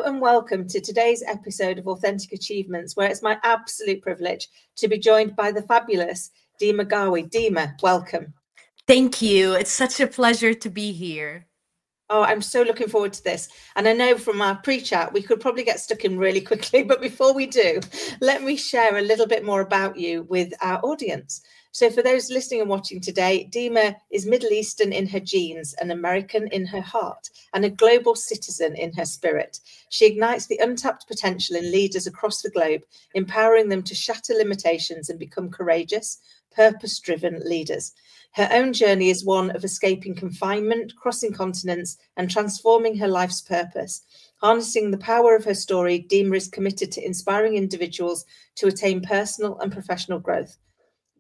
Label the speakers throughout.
Speaker 1: Hello and welcome to today's episode of Authentic Achievements, where it's my absolute privilege to be joined by the fabulous Dima Ghawi. Dima, welcome.
Speaker 2: Thank you. It's such a pleasure to be here.
Speaker 1: Oh, I'm so looking forward to this. And I know from our pre-chat, we could probably get stuck in really quickly. But before we do, let me share a little bit more about you with our audience. So for those listening and watching today, Dima is Middle Eastern in her genes, an American in her heart, and a global citizen in her spirit. She ignites the untapped potential in leaders across the globe, empowering them to shatter limitations and become courageous, purpose-driven leaders. Her own journey is one of escaping confinement, crossing continents, and transforming her life's purpose. Harnessing the power of her story, Dima is committed to inspiring individuals to attain personal and professional growth.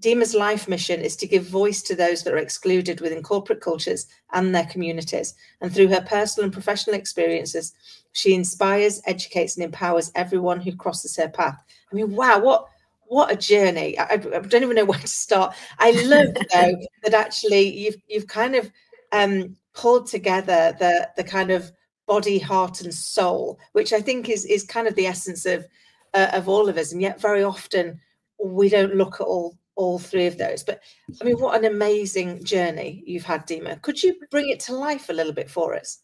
Speaker 1: Dima's life mission is to give voice to those that are excluded within corporate cultures and their communities. And through her personal and professional experiences, she inspires, educates, and empowers everyone who crosses her path. I mean, wow, what a journey. I don't even know where to start. I love, though, that actually you've kind of pulled together the kind of body, heart, and soul, which I think is kind of the essence of all of us. And yet very often we don't look at all three of those. But I mean, what an amazing journey you've had, Dima. Could you bring it to life a little bit for us?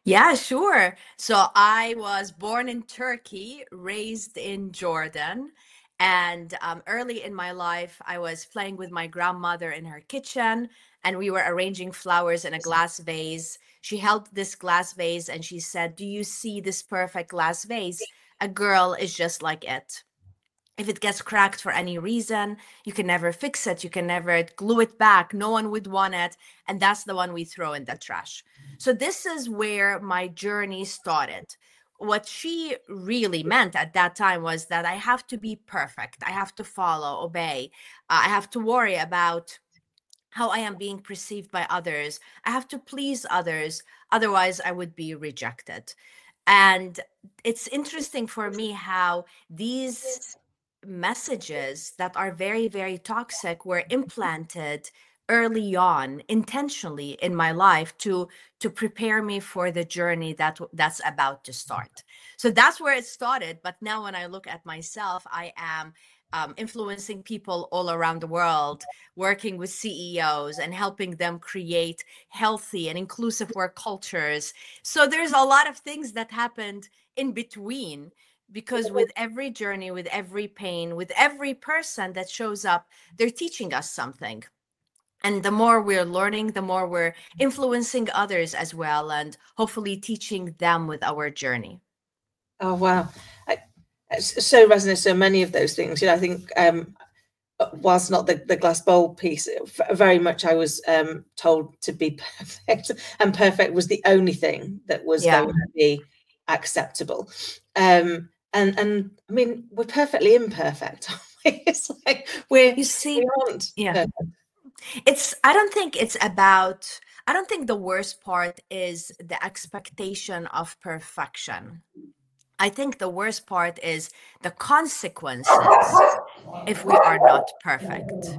Speaker 2: Yeah, sure. So I was born in Turkey, raised in Jordan. And early in my life, I was playing with my grandmother in her kitchen, and we were arranging flowers in a glass vase. She held this glass vase and she said, "Do you see this perfect glass vase? A girl is just like it. If it gets cracked for any reason, you can never fix it. You can never glue it back. No one would want it. And that's the one we throw in the trash." So this is where my journey started. What she really meant at that time was that I have to be perfect. I have to follow, obey. I have to worry about how I am being perceived by others. I have to please others. Otherwise, I would be rejected. And it's interesting for me how these messages that are very, very toxic were implanted early on intentionally in my life to prepare me for the journey that's about to start. So that's where it started. But now when I look at myself, I am influencing people all around the world, working with CEOs and helping them create healthy and inclusive work cultures. So there's a lot of things that happened in between, because with every journey, with every pain, with every person that shows up, they're teaching us something. And the more we're learning, the more we're influencing others as well, and hopefully teaching them with our journey.
Speaker 1: Oh, wow. So resonant, so many of those things. I think whilst not the glass bowl piece, very much I was told to be perfect, and perfect was the only thing that was going to be acceptable. And I mean, we're perfectly imperfect. It's like we aren't.
Speaker 2: Yeah. I don't think the worst part is the expectation of perfection. I think the worst part is the consequences if we are not perfect.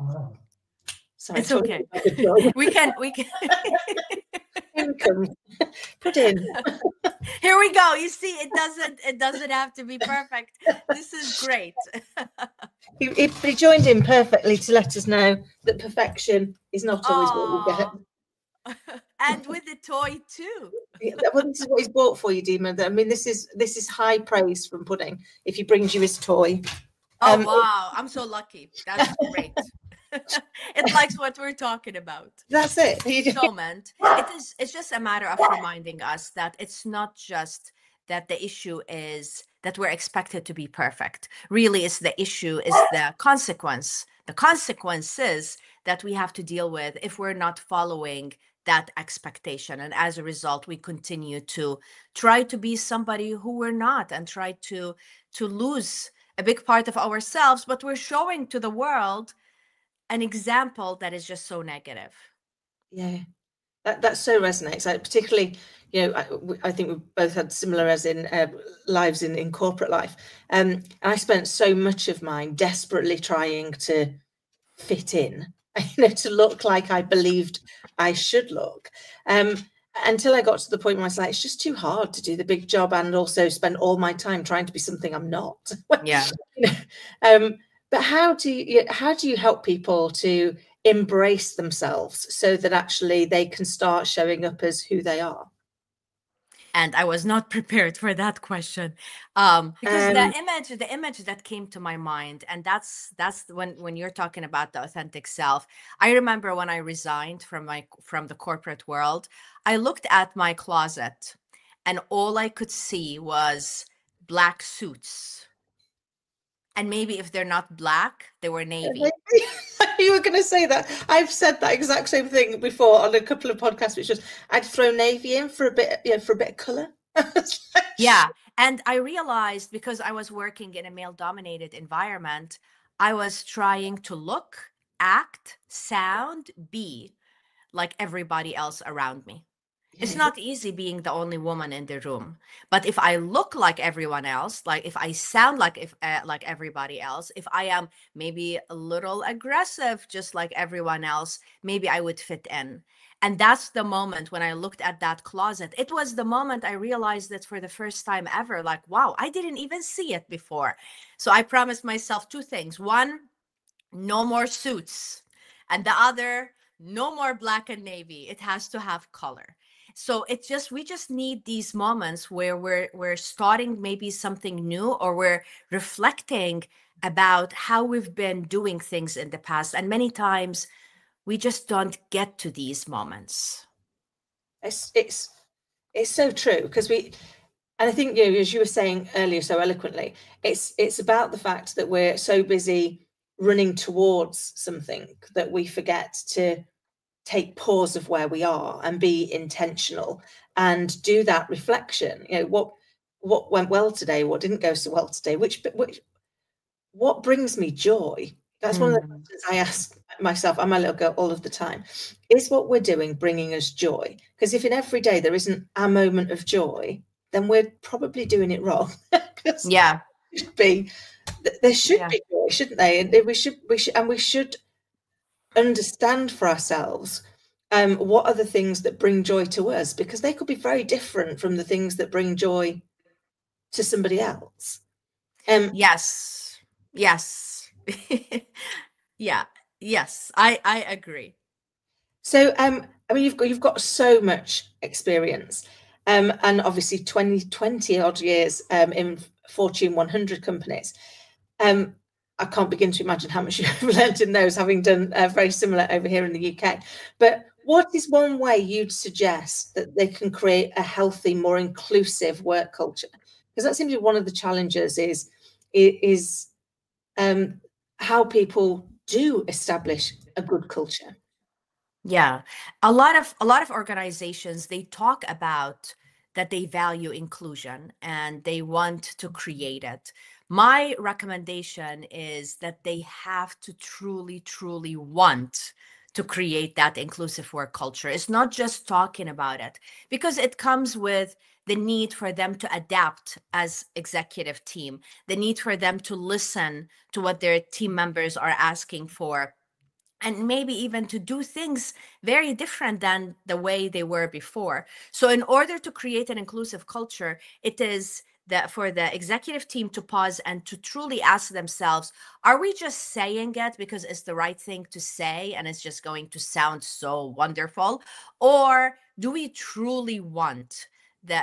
Speaker 1: Sorry,
Speaker 2: it's okay. we can
Speaker 1: income put in.
Speaker 2: Here we go. You see, it doesn't have to be perfect. This is great.
Speaker 1: He joined in perfectly to let us know that perfection is not always what we get.
Speaker 2: And with the toy too.
Speaker 1: Well, this is what he's bought for you, Dima. I mean, this is high praise from Pudding if he brings you his toy.
Speaker 2: Oh, wow. I'm so lucky. That's great. It likes what we're talking about.
Speaker 1: That's it.
Speaker 2: So meant. It's just a matter of reminding us that it's not just that the issue is that we're expected to be perfect. Really, the issue is the consequences that we have to deal with if we're not following that expectation. And as a result, we continue to try to be somebody who we're not, and try to lose a big part of ourselves, but we're showing to the world an example that is just so negative.
Speaker 1: Yeah, that so resonates. Particularly, I think we both had similar as in lives in corporate life. And I spent so much of mine desperately trying to fit in, to look like I believed I should look. And until I got to the point where I was like, it's just too hard to do the big job and also spend all my time trying to be something I'm not.
Speaker 2: Yeah.
Speaker 1: But how do you help people to embrace themselves so that actually they can start showing up as who they are?
Speaker 2: And I was not prepared for that question, because the image that came to my mind, and that's when you're talking about the authentic self. I remember when I resigned from the corporate world, I looked at my closet, and all I could see was black suits. And maybe if they're not black, they were navy.
Speaker 1: You were going to say that. I've said that exact same thing before on a couple of podcasts, which was I'd throw navy in for a bit, for a bit of color.
Speaker 2: Yeah. And I realized, because I was working in a male-dominated environment, I was trying to look, act, sound, be like everybody else around me. It's not easy being the only woman in the room. But if I look like everyone else, like if I sound like everybody else, if I am maybe a little aggressive, just like everyone else, maybe I would fit in. And that's the moment when I looked at that closet. It was the moment I realized that for the first time ever, like, wow, I didn't even see it before. So I promised myself two things. One, no more suits. And the other, no more black and navy. It has to have color. So we just need these moments where we're starting maybe something new, or we're reflecting about how we've been doing things in the past. And many times we just don't get to these moments.
Speaker 1: It's so true, because and I think, as you were saying earlier so eloquently, it's about the fact that we're so busy running towards something that we forget to take pause of where we are and be intentional and do that reflection. What went well today, what didn't go so well today, what brings me joy. That's one of the questions I ask myself and my little girl all of the time. Is what we're doing bringing us joy? Because if in every day there isn't a moment of joy, then we're probably doing it wrong.
Speaker 2: Yeah.
Speaker 1: There should be joy, shouldn't they? And we should understand for ourselves what are the things that bring joy to us, because they could be very different from the things that bring joy to somebody else.
Speaker 2: Yes. Yeah. Yes, I agree.
Speaker 1: So I mean, you've got so much experience, and obviously 20 odd years in Fortune 100 companies. I can't begin to imagine how much you've learned in those, having done very similar over here in the UK. But what is one way you'd suggest that they can create a healthy, more inclusive work culture? Because that seems to be one of the challenges is how people do establish a good culture.
Speaker 2: Yeah. A lot of organizations, they talk about that they value inclusion and they want to create it. My recommendation is that they have to truly, truly want to create that inclusive work culture. It's not just talking about it, because it comes with the need for them to adapt as executive team, the need for them to listen to what their team members are asking for, and maybe even to do things very different than the way they were before. So in order to create an inclusive culture, it is that for the executive team to pause and to truly ask themselves, are we just saying it because it's the right thing to say and it's just going to sound so wonderful? Or do we truly want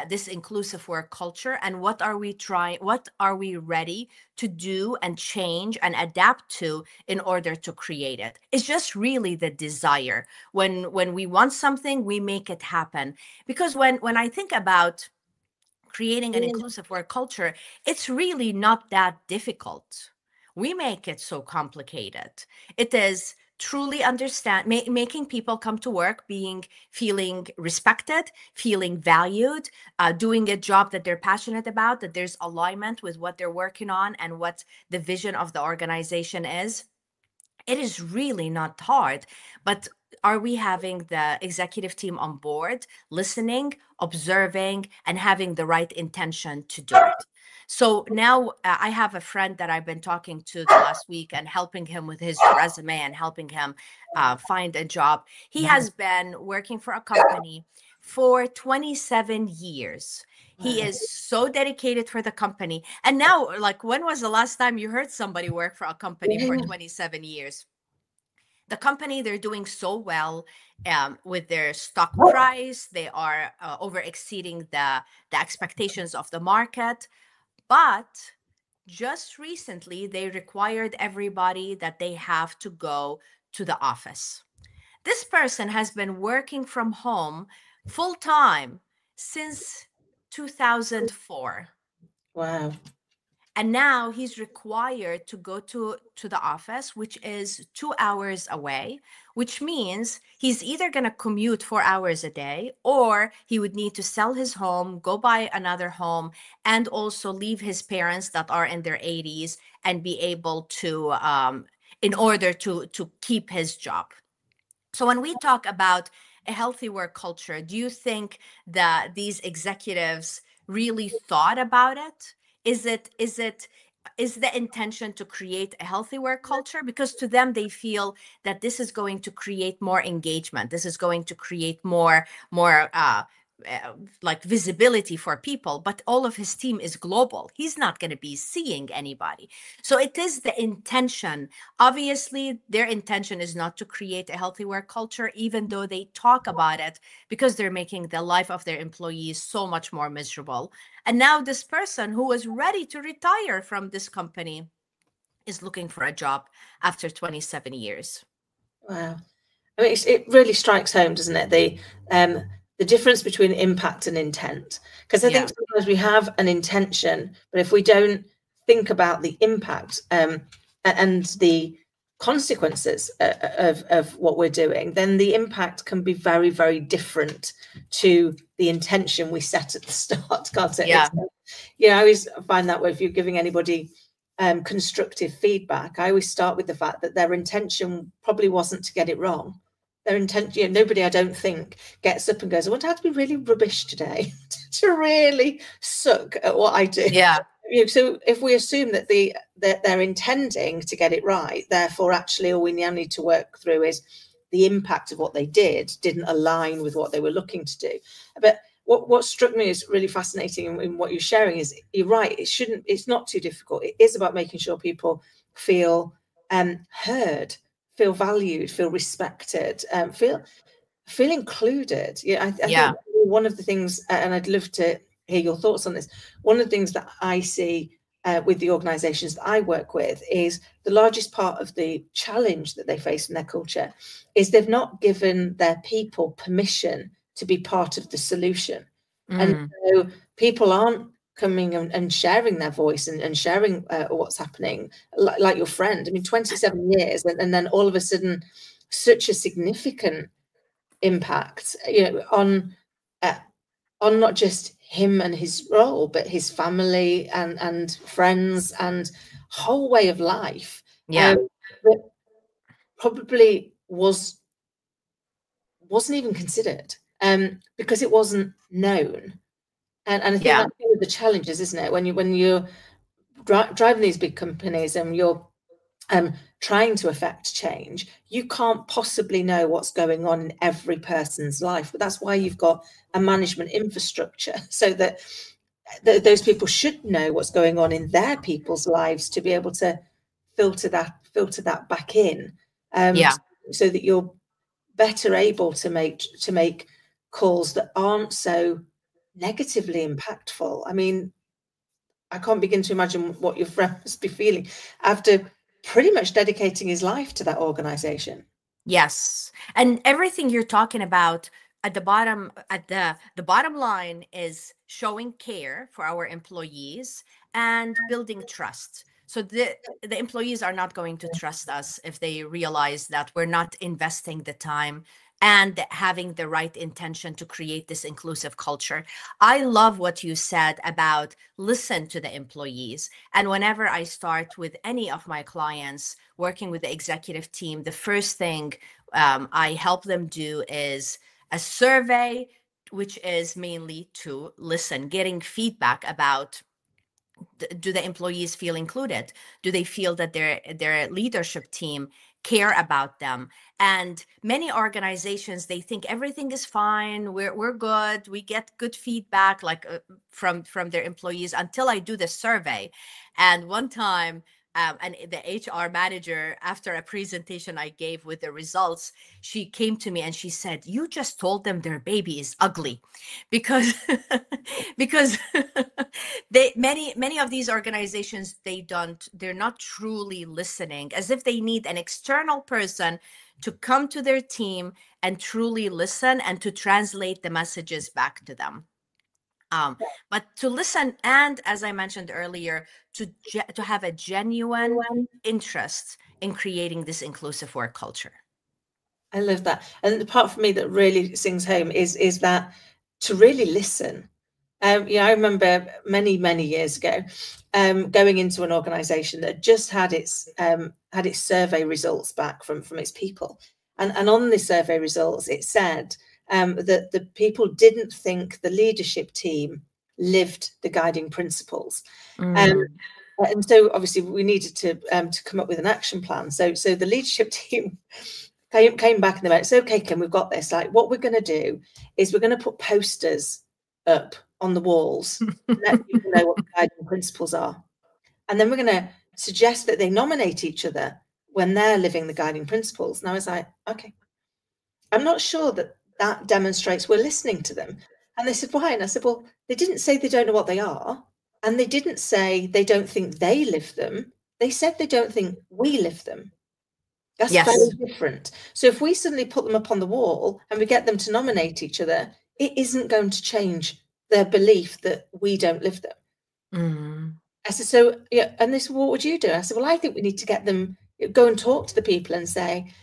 Speaker 2: this inclusive work culture, and what are we ready to do and change and adapt to in order to create it? It's just really the desire. When we want something, we make it happen. Because when I think about creating an inclusive work culture, it's really not that difficult. We make it so complicated. It is truly making people come to work feeling respected, feeling valued, doing a job that they're passionate about, that there's alignment with what they're working on and what the vision of the organization is. It is really not hard. But are we having the executive team on board, listening, observing, and having the right intention to do it? So now I have a friend that I've been talking to the last week and helping him with his resume and helping him find a job. He has been working for a company for 27 years. He
Speaker 1: Wow.
Speaker 2: is so dedicated for the company. And now, like, when was the last time you heard somebody work for a company for
Speaker 1: Yeah.
Speaker 2: 27 years? The company, they're doing so well with their stock
Speaker 1: Wow.
Speaker 2: price. They are over exceeding the expectations of the market. But just recently, they required everybody that they have to go to the office. This person has been working from home full time since 2004.
Speaker 1: Wow.
Speaker 2: And now he's required to go to the office, which is 2 hours away, which means he's either going to commute 4 hours a day, or he would need to sell his home, go buy another home, and also leave his parents that are in their 80s and be able to in order to keep his job. So when we talk about a healthy work culture, do you think that these executives really thought about it? Is the intention to create a healthy work culture? Because to them, they feel that this is going to create more engagement. This is going to create more uh, like visibility for people. But all of his team is global. He's not going to be seeing anybody. So it is the intention. Obviously, their intention is not to create a healthy work culture, even though they talk about it, because they're making the life of their employees so much more miserable. And now this person who was ready to retire from this company is looking for a job after 27 years.
Speaker 1: Wow. I mean, it really strikes home, doesn't it? The difference between impact and intent. Because I think
Speaker 2: Yeah.
Speaker 1: sometimes we have an intention, but if we don't think about the impact and the consequences of what we're doing, then the impact can be very, very different to the intention we set at the start, can't it?
Speaker 2: Yeah.
Speaker 1: I always find that way if you're giving anybody constructive feedback, I always start with the fact that their intention probably wasn't to get it wrong. Their intention, nobody, I don't think, gets up and goes, I want to have to be really rubbish today, to really suck at what I do.
Speaker 2: Yeah.
Speaker 1: So if we assume that they're intending to get it right, therefore actually all we now need to work through is the impact of what they didn't align with what they were looking to do. But what struck me as really fascinating in what you're sharing is you're right. It's not too difficult. It is about making sure people feel heard, feel valued, feel respected, feel included. I think
Speaker 2: Yeah.
Speaker 1: one of the things, and I'd love to hear your thoughts on this. One of the things that I see with the organisations that I work with is the largest part of the challenge that they face in their culture is they've not given their people permission to be part of the solution. And so people aren't coming and sharing their voice and sharing what's happening, like your friend. I mean, 27 years, and then all of a sudden, such a significant impact, on not just him and his role, but his family and friends and whole way of life.
Speaker 2: Yeah.
Speaker 1: That probably wasn't even considered because it wasn't known. And I think
Speaker 2: Yeah.
Speaker 1: that's one of the challenges, isn't it? When you're driving these big companies and you're trying to affect change, you can't possibly know what's going on in every person's life. But that's why you've got a management infrastructure, so that those people should know what's going on in their people's lives to be able to filter that back in,
Speaker 2: Yeah.
Speaker 1: so that you're better able to make calls that aren't so negatively impactful. I mean, I can't begin to imagine what your friend must be feeling after pretty much dedicating his life to that organization.
Speaker 2: Yes. And everything you're talking about at the bottom line is showing care for our employees and building trust. So the employees are not going to trust us if they realize that we're not investing the time and having the right intention to create this inclusive culture. I love what you said about listen to the employees. And whenever I start with any of my clients working with the executive team, the first thing I help them do is a survey, which is mainly to listen, getting feedback about do the employees feel included? Do they feel that their leadership team care about them. And many organizations, they think everything is fine, we're good, we get good feedback, like from their employees, until I do the survey. And one time, and the HR manager, after a presentation I gave with the results, she came to me and she said, "You just told them their baby is ugly," because because many of these organizations, they're not truly listening, as if they need an external person to come to their team and truly listen and to translate the messages back to them. But to listen, and as I mentioned earlier, to have a genuine interest in creating this inclusive work culture.
Speaker 1: I love that. And the part for me that really sings home is that to really listen. I remember many years ago going into an organisation that just had its survey results back from its people, and on the survey results it said that the people didn't think the leadership team lived the guiding principles. And so obviously we needed to come up with an action plan. So the leadership team came back and they went, "It's okay, Kim, we've got this. Like, what we're going to do is we're going to put posters up on the walls to let people know what the guiding principles are. And then we're going to suggest that they nominate each other when they're living the guiding principles." And I was like, okay, I'm not sure that demonstrates we're listening to them. And they said, "Why?" And I said, well, they didn't say they don't know what they are. And they didn't say they don't think they live them. They said they don't think we live them. That's very different. So if we suddenly put them up on the wall and we get them to nominate each other, it isn't going to change their belief that we don't live them. I said, so, yeah, and this, what would you do? I said, well, I think we need to get them, go and talk to the people and say,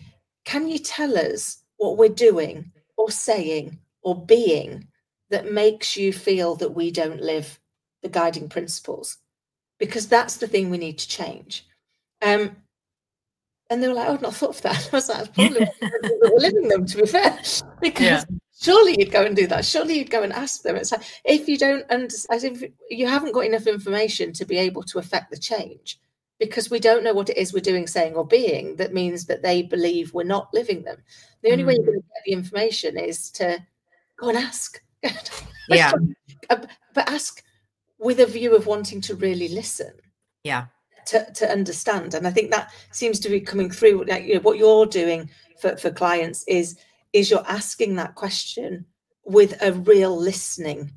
Speaker 1: can you tell us what we're doing or saying or being that makes you feel that we don't live the guiding principles? Because that's the thing we need to change. And they were like, "Oh, I've not thought of that." I was like, "That's probably what we're living them, to be fair." Because surely you'd go and do that. Surely you'd go and ask them. It's like, if you don't understand, as if you haven't got enough information to be able to affect the change, because we don't know what it is we're doing, saying, or being that means that they believe we're not living them. The only way you're going to get the information is to go and ask.
Speaker 2: Yeah.
Speaker 1: But ask with a view of wanting to really listen.
Speaker 2: Yeah.
Speaker 1: To understand. And I think that seems to be coming through. Like, what you're doing for clients is you're asking that question with a real listening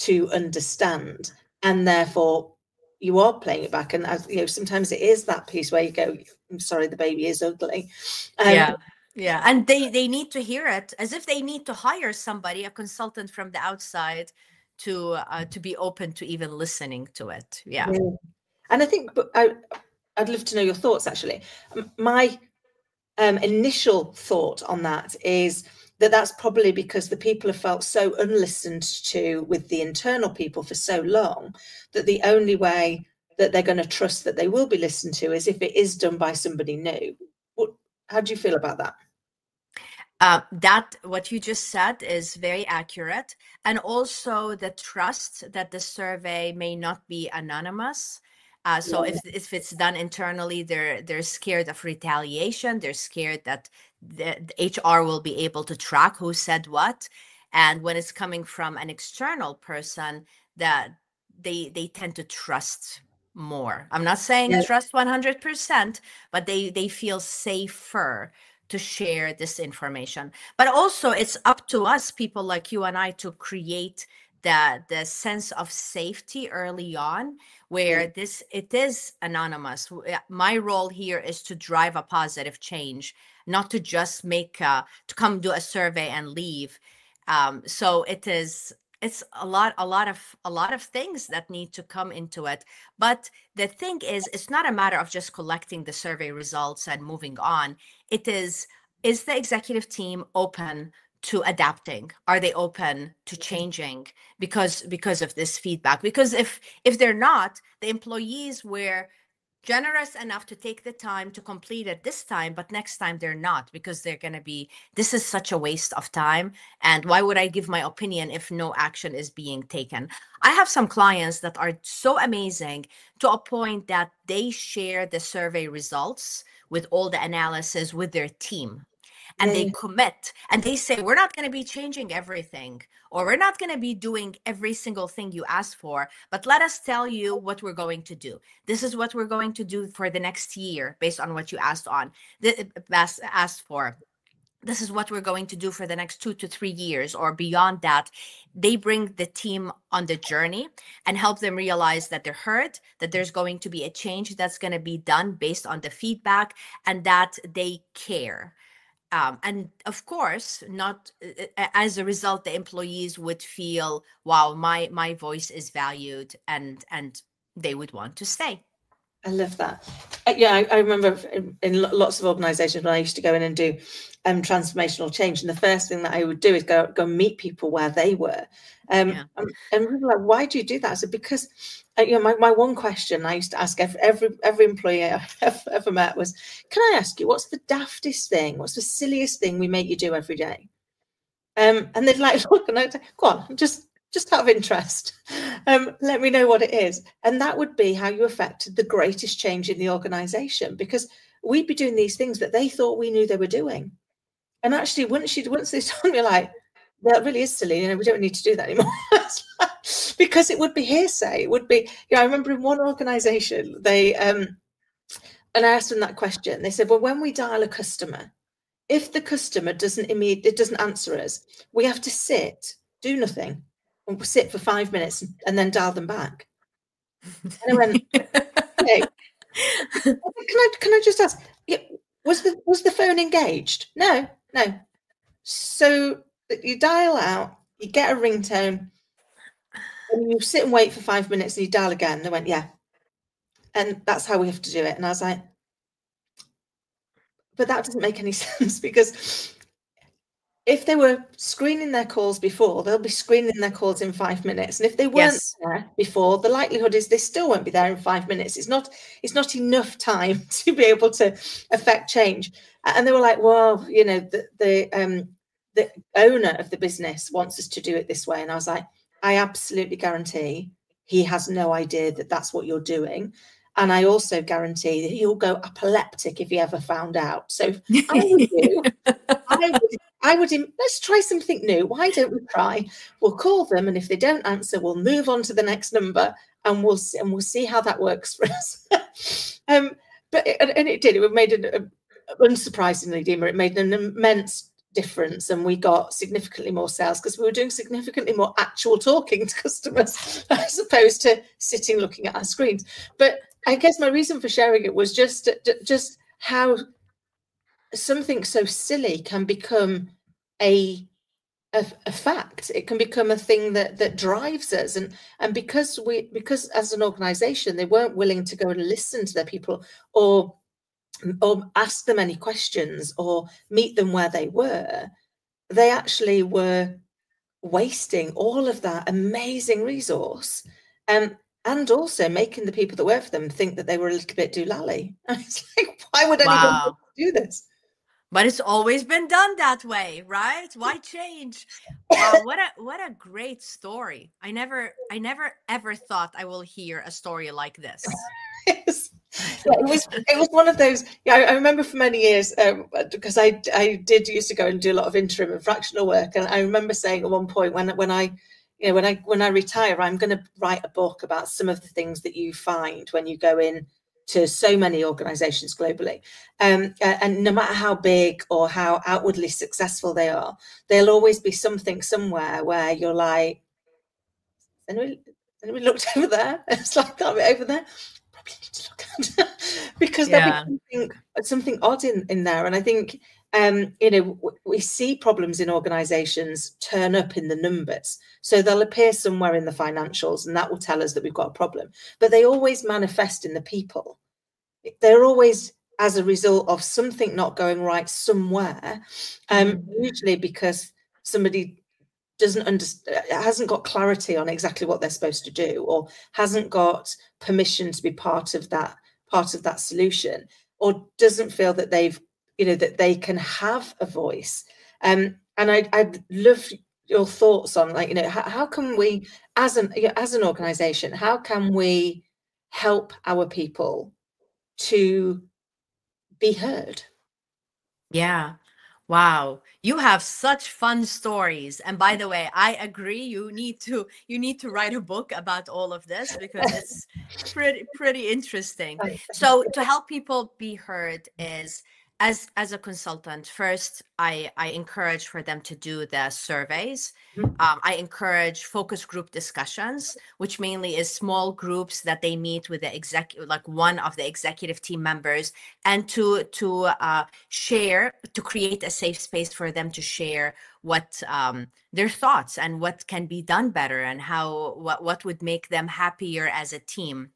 Speaker 1: to understand, and therefore you are playing it back. And as sometimes it is that piece where you go, "I'm sorry, the baby is ugly."
Speaker 2: Yeah. And they need to hear it, as if they need to hire somebody, a consultant from the outside, to be open to even listening to it. Yeah.
Speaker 1: And I think, but I'd love to know your thoughts, actually. My initial thought on that is that that's probably because the people have felt so unlistened to with the internal people for so long that the only way that they're going to trust that they will be listened to is if it is done by somebody new. How do you feel about that?
Speaker 2: That what you just said is very accurate. And also the trust that the survey may not be anonymous. So if it's done internally, they're scared of retaliation. They're scared that the HR will be able to track who said what. And when it's coming from an external person, that they tend to trust more. I'm not saying trust 100%, but they feel safer to share this information. But also it's up to us, people like you and I, to create the sense of safety early on, where it is anonymous. My role here is to drive a positive change, not to just to come do a survey and leave. So it's a lot of things that need to come into it. But the thing is, it's not a matter of just collecting the survey results and moving on. It is the executive team open to adapting? Are they open to changing because of this feedback? Because if they're not, the employees were generous enough to take the time to complete it this time, but next time they're not, because they're going to be, this is such a waste of time, and why would I give my opinion if no action is being taken? I have some clients that are so amazing to a point that they share the survey results with all the analysis with their team. And they commit and they say, we're not going to be changing everything, or we're not going to be doing every single thing you asked for, but let us tell you what we're going to do. This is what we're going to do for the next year based on what you asked for. This is what we're going to do for the next 2 to 3 years or beyond that. They bring the team on the journey and help them realize that they're heard, that there's going to be a change that's going to be done based on the feedback, and that they care. And of course, not as a result, the employees would feel, wow, my voice is valued, and they would want to stay.
Speaker 1: I love that. Yeah, I remember in lots of organizations when I used to go in and do transformational change, and the first thing that I would do is go meet people where they were. And people were like, why do you do that? I said, because my one question I used to ask every employee I've ever met was, can I ask you, what's the daftest thing, what's the silliest thing we make you do every day? And they'd like look, and I'd say, go on, just out of interest, let me know what it is. And that would be how you affected the greatest change in the organization, because we'd be doing these things that they thought we knew they were doing. And actually, once they told me, like, that really is silly, we don't need to do that anymore. Because it would be hearsay. It would be, I remember in one organization, they, and I asked them that question. They said, well, when we dial a customer, if the customer doesn't answer us, we have to do nothing, and sit for 5 minutes and then dial them back. And I went, okay. Can I just ask, was the phone engaged? No. So you dial out, you get a ringtone, and you sit and wait for 5 minutes, and you dial again. And they went, yeah. And that's how we have to do it. And I was like, but that doesn't make any sense, because if they were screening their calls before, they'll be screening their calls in 5 minutes. And if they weren't there before, the likelihood is they still won't be there in 5 minutes. It's not enough time to be able to affect change. And they were like, well, the owner of the business wants us to do it this way. And I was like, I absolutely guarantee he has no idea that that's what you're doing. And I also guarantee that he'll go apoplectic if he ever found out. So I would, let's try something new. Why don't we try? We'll call them, and if they don't answer, we'll move on to the next number, and we'll see how that works for us. But it did. It made unsurprisingly, Dima, it made an immense difference, and we got significantly more sales because we were doing significantly more actual talking to customers as opposed to sitting looking at our screens. But I guess my reason for sharing it was just how something so silly can become a fact. It can become a thing that drives us, and because as an organization they weren't willing to go and listen to their people or ask them any questions or meet them where they were, they actually were wasting all of that amazing resource, and also making the people that work for them think that they were a little bit doolally. It's like, why would anyone do this?
Speaker 2: But it's always been done that way, right? Why change? Wow, what a great story. I never ever thought I will hear a story like this.
Speaker 1: It was one of those. I remember for many years, because I did used to go and do a lot of interim and fractional work, and I remember saying at one point when I retire, I'm going to write a book about some of the things that you find when you go in to so many organizations globally, and no matter how big or how outwardly successful they are, there'll always be something somewhere where you're like, anybody looked over there? It's like that bit over there. Probably need to look at because there'll be something odd in there. And I think we see problems in organizations turn up in the numbers. So they'll appear somewhere in the financials, and that will tell us that we've got a problem. But they always manifest in the people. They're always as a result of something not going right somewhere, usually because somebody hasn't got clarity on exactly what they're supposed to do, or hasn't got permission to be part of that solution, or doesn't feel that that they can have a voice. And I'd love your thoughts on, like, how can we as an organization, how can we help our people to be heard.
Speaker 2: Yeah. Wow. You have such fun stories. And by the way, I agree, you need to write a book about all of this because it's pretty interesting. So to help people be heard is, as a consultant, first I encourage for them to do the surveys. I encourage focus group discussions, which mainly is small groups that they meet with the like one of the executive team members, and to share, to create a safe space for them to share what their thoughts and what can be done better, and how what would make them happier as a team.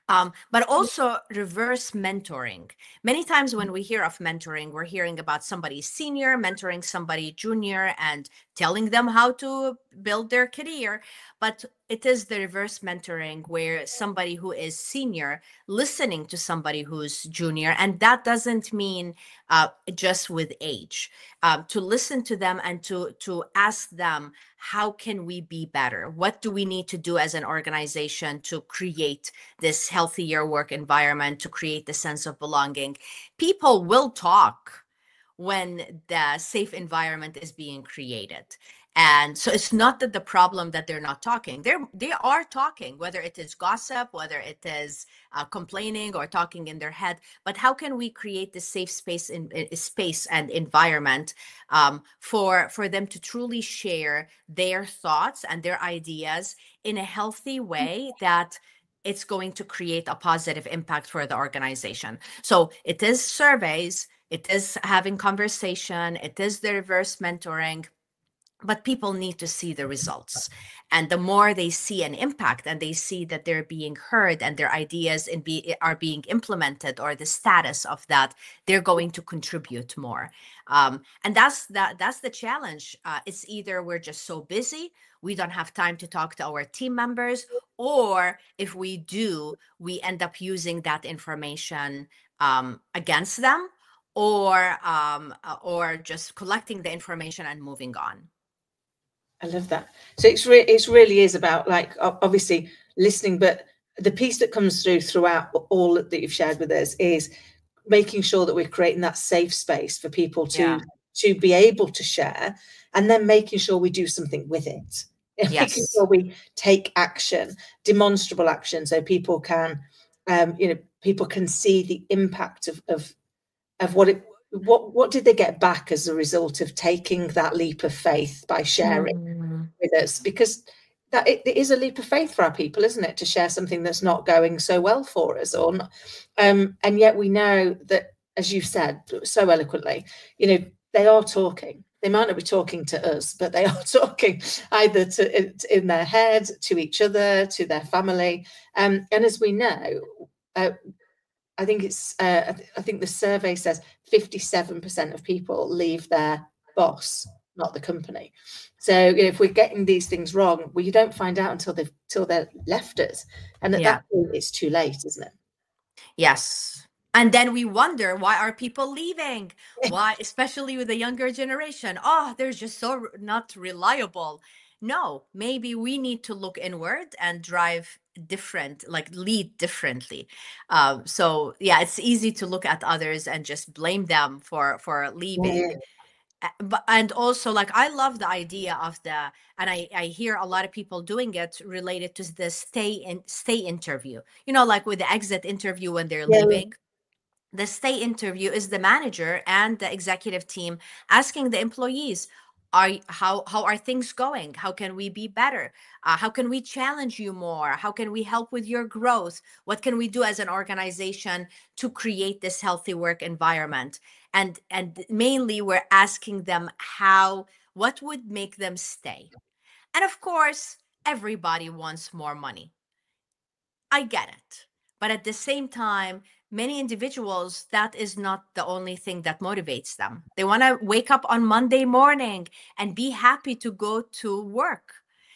Speaker 2: But also reverse mentoring. Many times when we hear of mentoring, we're hearing about somebody senior mentoring somebody junior and telling them how to build their career. But it is the reverse mentoring, where somebody who is senior listening to somebody who's junior. And that doesn't mean just with age. To listen to them and to ask them, how can we be better? What do we need to do as an organization to create this healthier work environment, to create the sense of belonging? People will talk when the safe environment is being created. And so it's not that the problem that they're not talking. They are talking, whether it is gossip, whether it is complaining or talking in their head. But how can we create this safe space in space and environment for them to truly share their thoughts and their ideas in a healthy way that it's going to create a positive impact for the organization? So it is surveys, it is having conversation, it is the reverse mentoring, but people need to see the results. And the more they see an impact and they see that they're being heard and their ideas are being implemented, or the status of that, they're going to contribute more. And that's the challenge. It's either we're just so busy we don't have time to talk to our team members, or if we do, we end up using that information against them, or just collecting the information and moving on.
Speaker 1: I love that. So it's really is about, like, obviously listening, but the piece that comes throughout all that you've shared with us is making sure that we're creating that safe space for people to be able to share, and then making sure we do something with it. Making
Speaker 2: Yes.
Speaker 1: sure we take action, demonstrable action, so people can, people can see the impact of what did they get back as a result of taking that leap of faith by sharing with us? Because that it is a leap of faith for our people, isn't it, to share something that's not going so well for us, or not, and yet we know that, as you said so eloquently, they are talking. They might not be talking to us, but they are talking either in their head, to each other, to their family, and as we know, I think I think the survey says 57% of people leave their boss, not the company. So if we're getting these things wrong, well, you don't find out until they're left us, and at that point, it's too late, isn't it?
Speaker 2: Yes. And then we wonder, why are people leaving? Why, especially with the younger generation? Oh, they're just so not reliable. No, maybe we need to look inward and drive different, like lead differently. So yeah, it's easy to look at others and just blame them for leaving.
Speaker 1: Yeah.
Speaker 2: But and also, like, I love the idea of and I hear a lot of people doing it related to the stay interview, like with the exit interview when they're
Speaker 1: Yeah.
Speaker 2: leaving. The stay interview is the manager and the executive team asking the employees, how are things going? How can we be better? How can we challenge you more? How can we help with your growth? What can we do as an organization to create this healthy work environment? And mainly we're asking them what would make them stay. And of course, everybody wants more money. I get it. But at the same time, many individuals, that is not the only thing that motivates them. They want to wake up on Monday morning and be happy to go to work,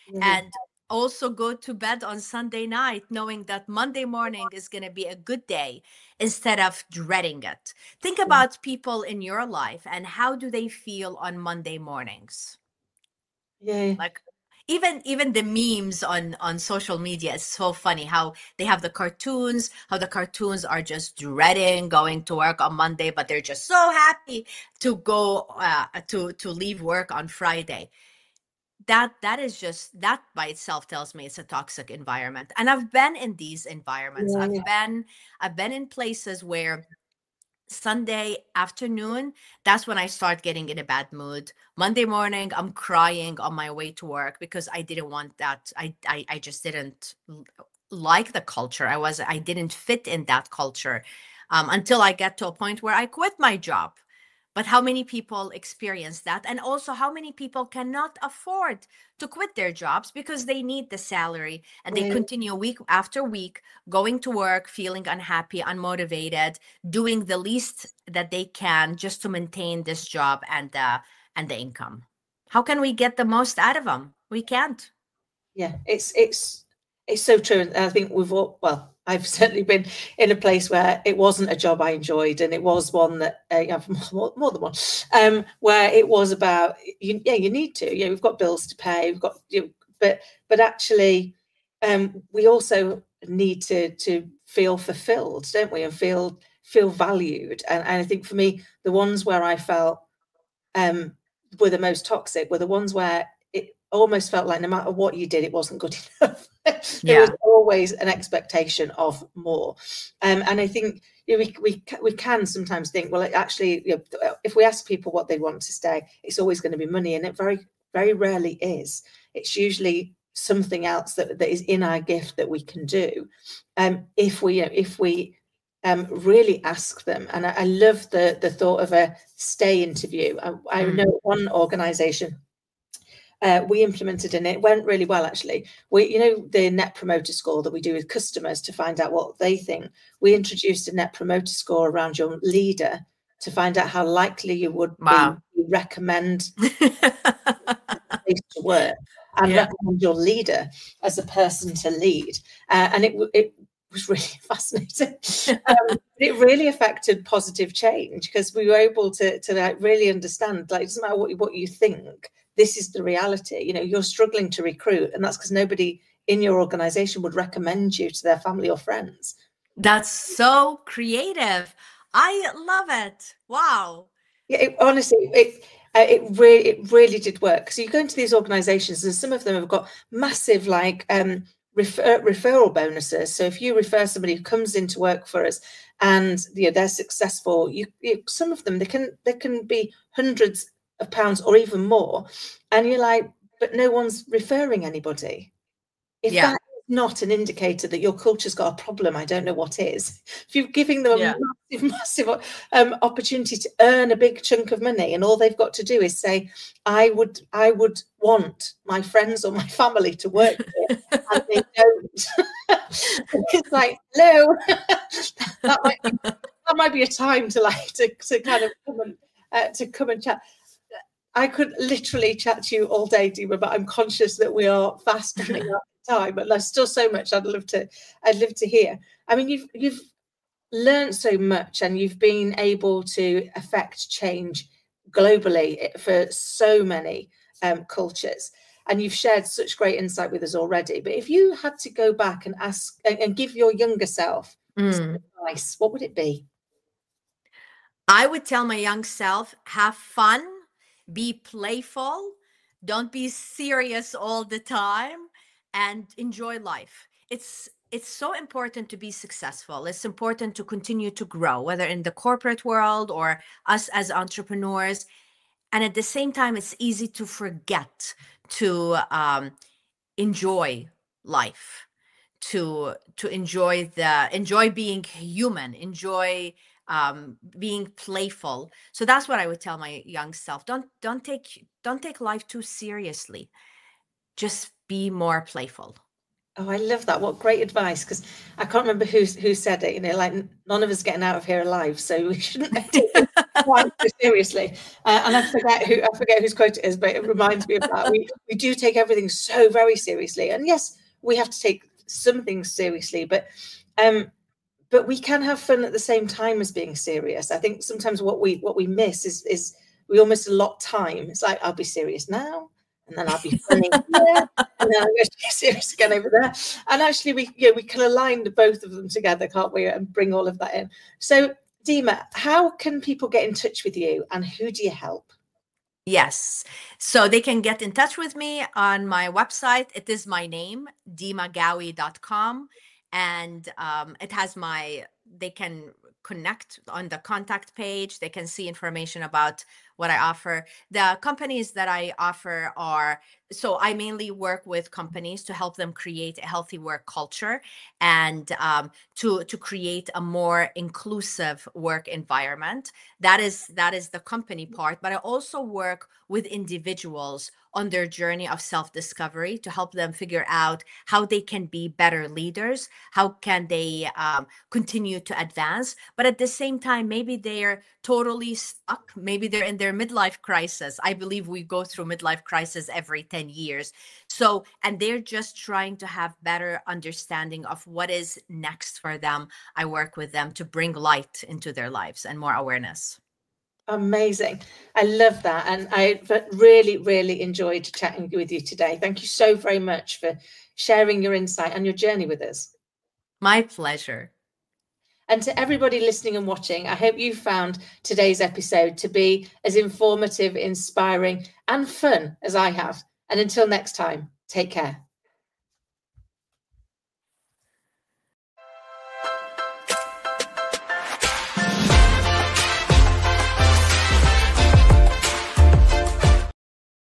Speaker 1: Yeah.
Speaker 2: and also go to bed on Sunday night knowing that Monday morning is going to be a good day instead of dreading it. Think about people in your life and how do they feel on Monday mornings?
Speaker 1: Yeah.
Speaker 2: Like, even the memes on social media is so funny, how they have the cartoons, how the cartoons are just dreading going to work on Monday, but they're just so happy to go to leave work on Friday. That is just, that by itself tells me it's a toxic environment. And I've been in these environments.
Speaker 1: Yeah,
Speaker 2: I've been in places where Sunday afternoon, that's when I start getting in a bad mood. Monday morning, I'm crying on my way to work because I didn't want that. I just didn't like the culture. I didn't fit in that culture, until I get to a point where I quit my job. But how many people experience that? And also, how many people cannot afford to quit their jobs because they need the salary, and they
Speaker 1: yeah.
Speaker 2: continue week after week going to work, feeling unhappy, unmotivated, doing the least that they can just to maintain this job and the income. How can we get the most out of them? We can't.
Speaker 1: Yeah, it's so true. And I think we've all, well, I've certainly been in a place where it wasn't a job I enjoyed, and it was one that more than one, where it was about you. Yeah, you need to. Yeah, we've got bills to pay. We've got but actually, we also need to feel fulfilled, don't we? And feel valued. And I think for me, the ones where I felt were the most toxic were the ones where it almost felt like no matter what you did, it wasn't good enough. There was
Speaker 2: Yeah.
Speaker 1: always an expectation of more. And I think we can sometimes think, well, actually, if we ask people what they want to stay, it's always going to be money. And it very, very rarely is. It's usually something else that is in our gift that we can do. If we really ask them. And I love the thought of a stay interview. I know one organization we implemented, and it went really well, actually. The net promoter score that we do with customers to find out what they think. We introduced a net promoter score around your leader to find out how likely you would be to recommend place to work and recommend your leader as a person to lead. And it was really fascinating. It really affected positive change because we were able to like really understand, like, it doesn't matter what you think, this is the reality. You're struggling to recruit, and that's because nobody in your organization would recommend you to their family or friends.
Speaker 2: That's so creative. I love it. Wow.
Speaker 1: Yeah, honestly, it really did work. So you go into these organizations, and some of them have got massive referral bonuses. So if you refer somebody who comes into work for us and they're successful, some of them they can be hundreds of pounds or even more, and you're like, but no one's referring anybody. If that is not an indicator that your culture's got a problem, I don't know what is. If you're giving them a massive opportunity to earn a big chunk of money, and all they've got to do is say, I would want my friends or my family to work here, and they don't. It's like, hello. that might be a time to kind of come and chat. I could literally chat to you all day, Dima, but I'm conscious that we are fast running out of time, and there's still so much I'd love to hear. I mean, you've learned so much, and you've been able to affect change globally for so many cultures, and you've shared such great insight with us already. But if you had to go back and ask and give your younger self some advice, what would it be?
Speaker 2: I would tell my young self, have fun, be playful, don't be serious all the time, and enjoy life. It's so important to be successful. It's important to continue to grow, whether in the corporate world or us as entrepreneurs. And at the same time, it's easy to forget to enjoy life, to enjoy being human, enjoy being playful. So that's what I would tell my young self. Don't take life too seriously. Just be more playful.
Speaker 1: Oh, I love that. What great advice, because I can't remember who said it. Like, none of us getting out of here alive, so we shouldn't take it quite so seriously. And I forget whose quote it is, but it reminds me of that. We do take everything so very seriously, and yes, we have to take some things seriously, but we can have fun at the same time as being serious. I think sometimes what we miss is we almost allot time. It's like, I'll be serious now, And then I'll be funny here, and then I'll go serious again over there. And actually, we can align both of them together, can't we? And bring all of that in. So, Dima, how can people get in touch with you, and who do you help?
Speaker 2: Yes. So they can get in touch with me on my website. It is my name, dimaghawi.com. And it has they can connect on the contact page. They can see information about what I offer. The companies that I offer so I mainly work with companies to help them create a healthy work culture and to create a more inclusive work environment. That is the company part, but I also work with individuals on their journey of self-discovery to help them figure out how they can be better leaders, how can they continue to advance, but at the same time, maybe they're totally stuck, maybe they're in their midlife crisis. I believe we go through midlife crisis every 10 years. So, and they're just trying to have better understanding of what is next for them. I work with them to bring light into their lives and more awareness.
Speaker 1: Amazing. I love that. And I really, really enjoyed chatting with you today. Thank you so very much for sharing your insight and your journey with us.
Speaker 2: My pleasure.
Speaker 1: And to everybody listening and watching, I hope you found today's episode to be as informative, inspiring, and fun as I have. And until next time, take care.